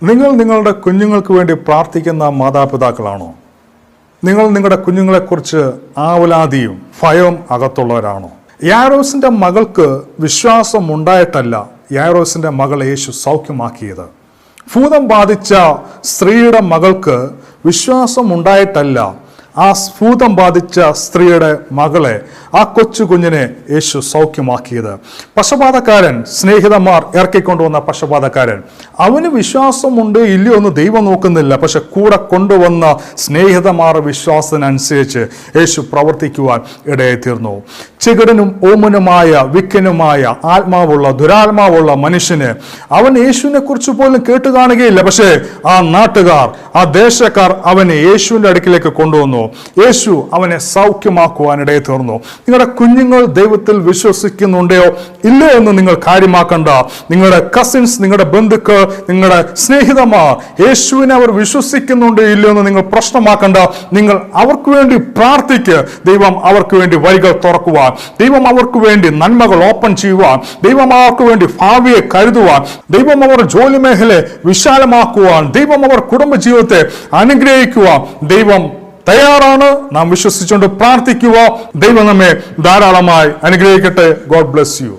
നിങ്ങൾ നിങ്ങളുടെ കുഞ്ഞുങ്ങൾക്ക് വേണ്ടി പ്രാർത്ഥിക്കുന്ന മാതാപിതാക്കളാണോ? നിങ്ങൾ നിങ്ങളുടെ കുഞ്ഞുങ്ങളെക്കുറിച്ച് ആവലാതിയും ഭയവും അകത്തുള്ളവരാണോ? യായിറോസിന്റെ മകൾക്ക് വിശ്വാസം ഉണ്ടായിട്ടല്ല യായിറോസിന്റെ മകളെ യേശു സൗഖ്യമാക്കിയത്. ഭൂതം ബാധിച്ച സ്ത്രീയുടെ മകൾക്ക് വിശ്വാസം ഉണ്ടായിട്ടല്ല ആ ഭൂതം ബാധിച്ച സ്ത്രീയുടെ മകളെ, ആ കൊച്ചു കുഞ്ഞിനെ യേശു സൗഖ്യമാക്കിയത്. പക്ഷപാതക്കാരൻ, സ്നേഹിതന്മാർ ഇറക്കിക്കൊണ്ടുവന്ന പക്ഷപാതക്കാരൻ, അവന് വിശ്വാസമുണ്ട് ഇല്ലയോ എന്ന് ദൈവം നോക്കുന്നില്ല. പക്ഷെ കൂടെ കൊണ്ടുവന്ന സ്നേഹിതന്മാർ വിശ്വാസത്തിനനുസരിച്ച് യേശു പ്രവർത്തിക്കുവാൻ ഇടയായിത്തീർന്നു. ചികടനും ഓമനുമായ വിക്കനുമായ ആത്മാവുള്ള ദുരാത്മാവുള്ള മനുഷ്യന് അവൻ യേശുവിനെ കുറിച്ച് പോലും കേട്ടു കാണുകയില്ല. പക്ഷേ ആ നാട്ടുകാർ, ആ ദേശക്കാർ അവനെ യേശുവിന്റെ അടുക്കിലേക്ക് കൊണ്ടുവന്നു. യേശു അവനെ സൗഖ്യമാക്കുവാൻ ഇടയായിത്തീർന്നു. നിങ്ങളുടെ കുഞ്ഞുങ്ങൾ ദൈവത്തിൽ വിശ്വസിക്കുന്നുണ്ടോ ഇല്ലയോ എന്ന് നിങ്ങൾ കാര്യമാക്കണ്ട. നിങ്ങളുടെ കസിൻസ്, നിങ്ങളുടെ ബന്ധുക്കൾ, നിങ്ങളുടെ സ്നേഹിതന്മാർ യേശുവിനെ അവർ വിശ്വസിക്കുന്നുണ്ടോ ഇല്ലയോ എന്ന് നിങ്ങൾ പ്രശ്നമാക്കണ്ട. നിങ്ങൾ അവർക്ക് വേണ്ടി പ്രാർത്ഥിക്കുക. ദൈവം അവർക്ക് വേണ്ടി വഴികൾ തുറക്കുവാൻ, ദൈവം അവർക്ക് വേണ്ടി നന്മകൾ ഓപ്പൺ ചെയ്യുവാൻ, ദൈവം അവർക്ക് വേണ്ടി ഭാവിയെ കരുതുവാൻ, ദൈവം അവർ ജോലി മേഖലയെ വിശാലമാക്കുവാൻ, ദൈവം അവർ കുടുംബജീവിതത്തെ അനുഗ്രഹിക്കുവാൻ ദൈവം തയ്യാറാണ്. നാം വിശ്വസിച്ചുകൊണ്ട് പ്രാർത്ഥിക്കുക. ദൈവം നമ്മെ ധാരാളമായി അനുഗ്രഹിക്കട്ടെ. God bless you.